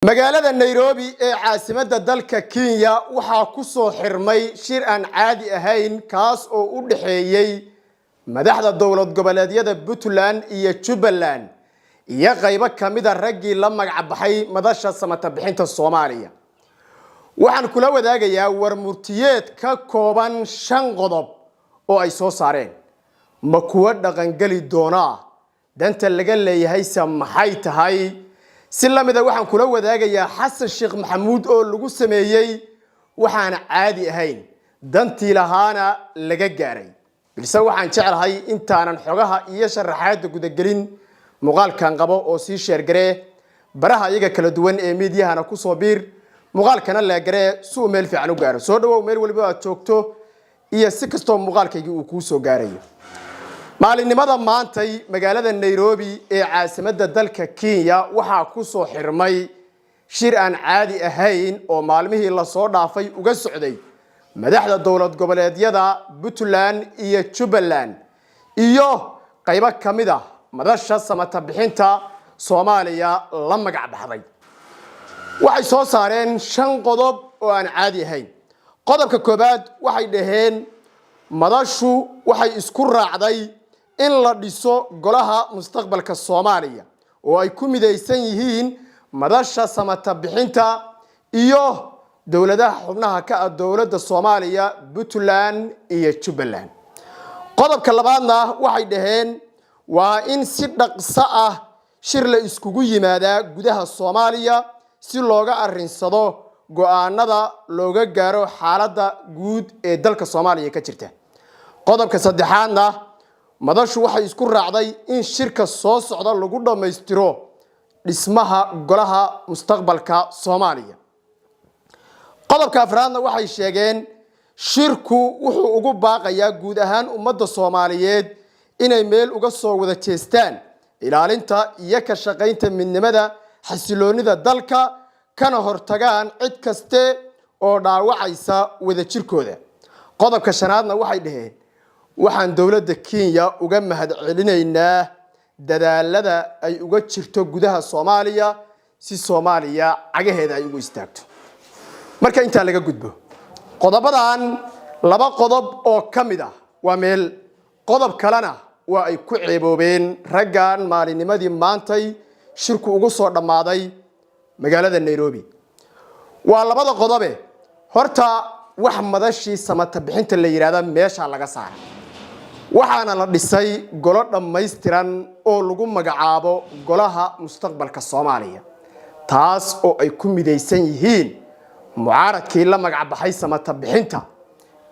magaalada Nairobi ee caasimadda dalka Kenya waxaa ku soo xirmay shir aan caadi ahayn kaas oo u dhaxeeyay madaxda dawlad goboleedyada Puntland iyo Jubaland iyo qaybo kamid ah raggii la magac baxay madasha samata bixinta Soomaaliya waxaan kula wadaagayaa war murtiyeed ka kooban 5 qodob oo ay soo saareen ma kuwa dhaqan gali doona danta laga leeyahay maxay tahay si lamida waxaan kula wadaagayaa Xasan Sheekh Maxamuud oo lagu sameeyay waxaan caadi ahayn dantii lahaana laga gaaray balse waxaan jecelahay intaanan xogaha iyo sharaxaadda guda gelin muuqaalkan qabo oo si sheer garee baraha iyaga kala duwan ee meediyahana ku soo biir muuqaalkana la garee soo meel fiican u gaaro soo dhawow meel walba aad joogto iyo si kasto muuqaalkaygu uu ku soo gaarayo maalinimada maantay magaalada Nairobi ee caasimadda dalka Kenya waxaa ku soo xirmay shir aan caadi ahayn oo maalmihii la soo dhaafay uga socday madaxda dawlad goboleedyada Puntland iyo Jubaland iyo qaybo kamid ah madasha samata bixinta Soomaaliya la magac baxday waxay soo saareen 5 qodob oo aan caadi ahayn qodobka koobaad waxay dhaheen madashu waxay isku raacday in la dhiso golaha mustaqbalka Soomaaliya oo ay ku midaysan yihiin madasha samata bixinta iyo dawladaha xubnaha ka ah dawladda Soomaaliya Puntland iyo Jubaland qodobka labaadna waxay dhaheen waa in si dhaqso ah shir la iskugu yimaada gudaha Soomaaliya si looga arinsado go'aanada looga gaaro xaaladda guud ee dalka Soomaaliya ka jirta qodobka saddexaadna madashu waxay isku raacday in shirka soo socda lagu dhameystiro dhismaha golaha mustaqbalka Soomaaliya qodobka afraadna waxay sheegeen shirku wuxuu ugu baaqayaa guud ahaan ummadda Soomaaliyeed inay meel uga soo wada jeestaan ilaalinta iyo ka shaqaynta midnimada xasiloonida dalka kana hortagaan cid kaste oo dhaawacaysa wada jirkooda qodobka shanaadna waxay dhaheen waxaan dawladda Kenya uga mahad celinaynaa dadaalada ay uga jirto gudaha Soomaaliya si Soomaaliya cagaheeda ay ugu istaagto marka inta laga gudbo qodobadan 2 qodob oo kamid ah waa meel qodob kalena waa ay ku ceeboobeen raggan maalinimadii maantay shirku ugu soo dhamaaday magaalada Nairobi waa 2 qodobe horta wax madashii samata bixinta la yiraahdo meesha laga saaray waxaana la dhisay golo dhameystiran oo lagu magacaabo golaha mustaqbalka Soomaaliya taas oo ay ku midaysan yihiin mucaaradkii la magac baxay samata bixinta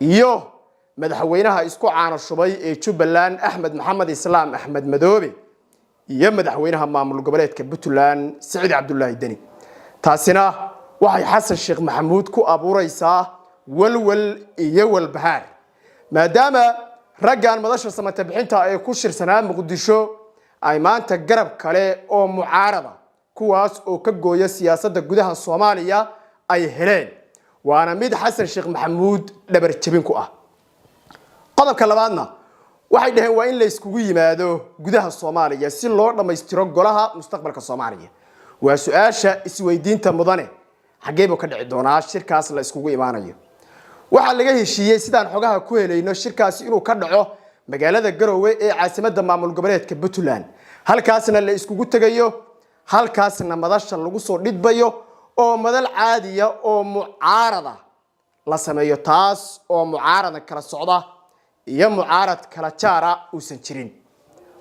iyo madaxweynaha isku caano shubay ee Jubaland Axmed Maxamed Islaam Axmed Madoobe iyo madaxweynaha maamul goboleedka Puntland Saciid Cabdullaahi Deni taasina waxay Xasan Sheekh Maxamuud ku abuuraysaa walwal iyo walbahaar maadaama raggan madasha samata bixinta ay ku shirsanaa Muqdisho ay maanta garab kale oo mucaarada kuwaas oo ka gooya siyaasadda gudaha Soomaaliya ay heleen waana mid Xasan Sheekh Maxamuud dhabar jabin ku ah qodobka labaadna waxay dhaheen waa in la iskugu yimaado gudaha Soomaaliya si loo dhameystiro golaha mustaqbalka Soomaaliya waa su'aasha isweydiinta mudane xageebo ka dhici doona shirkaas la iskugu imaanayo waxa laga heshiiyay sidaan xogaha ku helayno shirkaas inuu ka dhaco magaalada Garowe ee caasimadda maamul goboleedka Puntland halkaasna la iskugu tagayo halkaasna madasha lagu soo dhidbayo oo madal caadiya oo mucaarada la sameeyo taas oo mucaarada kala socda iyo mucaarad kala jaara uusan jirin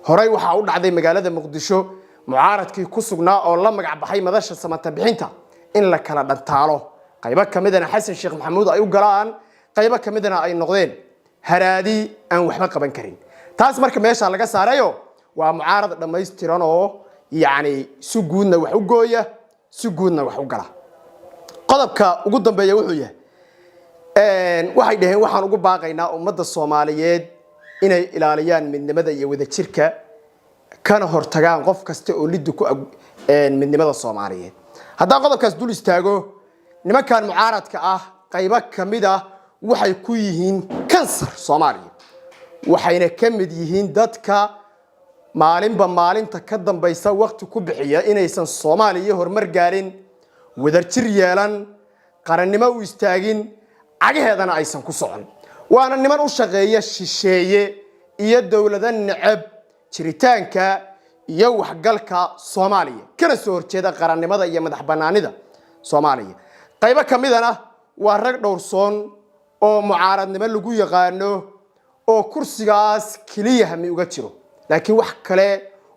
horay waxa u dhacday magaalada Muqdisho mucaaradkii ku sugnaa oo la magac baxay madasha samata bixinta in la kala dhantaalo qaybo kamidana Xasan Sheekh Maxamuud ay u galaan qaybo kamidana ay noqdeen haraadi aan waxba qaban karin taas marka meesha laga saarayo waa mucaarad dhameystiran oo yaani si guudna wax u gooya si guudna wax u gala qodobka ugu dambeeya wuxuu yahay waxay dhaheen waxaan ugu baaqaynaa ummadda Soomaaliyeed inay ilaaliyaan midnimada iyo wada jirka kana hortagaan qof kasta oo lid ku midnimada Soomaaliyeed haddii qodobkaas dul istaago nimankan mucaaradka ah qaybo kamid ah waxay ku yihiin kansar Soomaaliya waxayna kamid yihiin dadka maalinba maalinta ka dambaysa waqti ku bixiya inaysan Soomaaliya horumar gaarin wadajir yeelan qarannimo u istaagin cagaheedana aysan ku socon waana niman u shaqeeya shisheeye iyo dawlada necab jiritaanka iyo waxgalka Soomaaliya kana soo horjeeda qarannimada iyo madax banaanida Soomaaliya qaybo kamidana waa rag dhowrsoon oo mucaaradnimo lagu yaqaano oo kursigaas kaliya hami uga jiro laakiin wax kale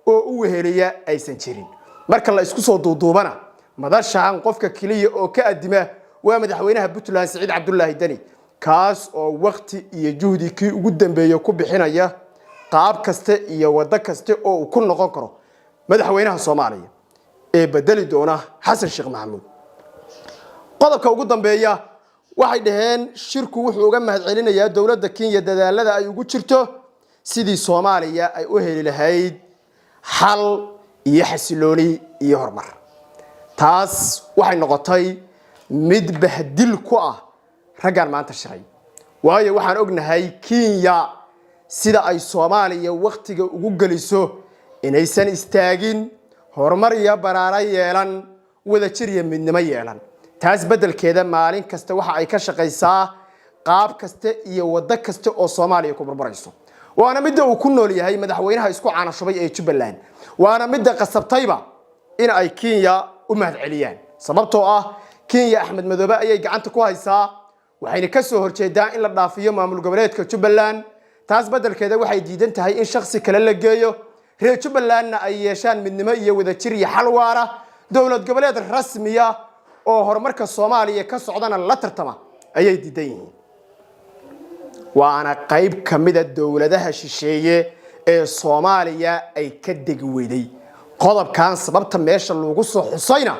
oo u weheliya aysan jirin marka la isku soo duuduubana madashaan qofka kaliya oo ka adima waa madaxweynaha Puntland Saciid Cabdullaahi Dani kaas oo waqti iyo juhdi kii ugu dambeeyay ku bixinaya qaab kasta iyo wada kasta oo ku noqon karo madaxweynaha Soomaaliya ee bedeli doona Xasan Sheekh Maxamuud qodobka ugu dambeeya waxay dhaheen shirku wuxuu uga mahadcelinayaa dawladda Kenya dadaalada ay ugu jirto sidii Soomaaliya ay u heli lahayd xal iyo xasilooni iyo horumar taas waxay noqotay mid bahdil ku ah raggan maanta shiray waayo waxaan ognahay Kenya sida ay Soomaaliya waqtiga ugu galiso inaysan istaagin horumar iyo baraara yeelan wadajir iyo midnimo yeelan taas bedelkeeda maalin kasta waxa ay ka shaqeysaa qaab kasta iyo wada kasta oo Soomaaliya ku burburayso waana mid uu ku nool yahay madaxweynaha isku caanashubay ee Jubbaland waana mid qasabtayba in ay Kenya u mahadceliyaan sababtoo ah Kenya Axmed Madoobe ayay gacanta ku haysaa waxayna ka soo horjeedaa in la dhaafiyo maamul goboleedka Jubbaland taas bedelkeeda waxay diidan tahay in shakhsi kale la geeyo reer Jubbalandna ay yeeshaan midnimo iyo wadajir iyo xal waara dawlad goboleed rasmi ah oo horumarka Soomaaliya ka socdana la tartama ayay diidan yihiin waana qayb kamida dawladaha shisheeye ee Soomaaliya ay ka degweeday qodobkan sababta meesha lagu soo xusayna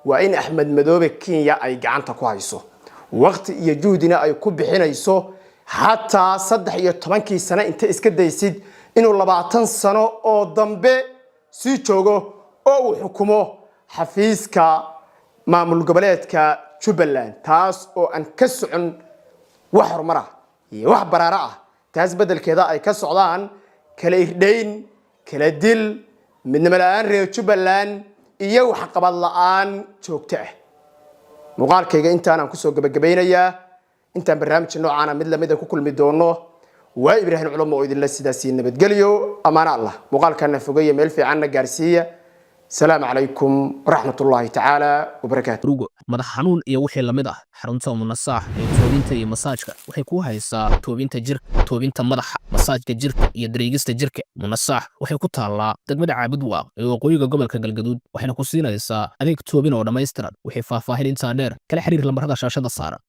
waa in Axmed Madoobe Kenya ay gacanta ku hayso waqti iyo juhdina ay ku bixinayso hatta 13 sano inta iska daysid inuu 20 sano oo dambe si joogo oo uu xukumo xafiiska maamul goboleedka Jubbaland taas oo aan ka socon wax horumar ah iyo wax baraara ah taas bedelkeeda ay ka socdaan kala irdhayn kala dil midnimo la'aan reer Jubbaland iyo wax qabad la'aan joogto ah muuqaalkayga intaan aan ku soo gabagabaynayaa intaan barnaamijka noocan mid lamid ah ku kulmi doono waa Ibraahim Culumo oo idin la sidaasi nabadgeliyo amaana Allah muuqaalkana fogeeyo meel fiican gaarsiiya السلام عليكم ورحمة الله تعالى وبركاته rugo madax xanuun iyo wixii lamid ah xarunta munasaax ee toobinta iyo masaajka waxay ku haysaa toobinta jirka toobinta madaxa masaajka jirka iyo dareegista jirka munasaax waxay ku taalaa degmada Caabudwaaq ee waqooyiga gobolka Galgaduud waxayna ku siinaysaa adeeg toobin oo dhameystiran wixii faahfaahin inta dheer kala xiriir lambarada shaashada saaran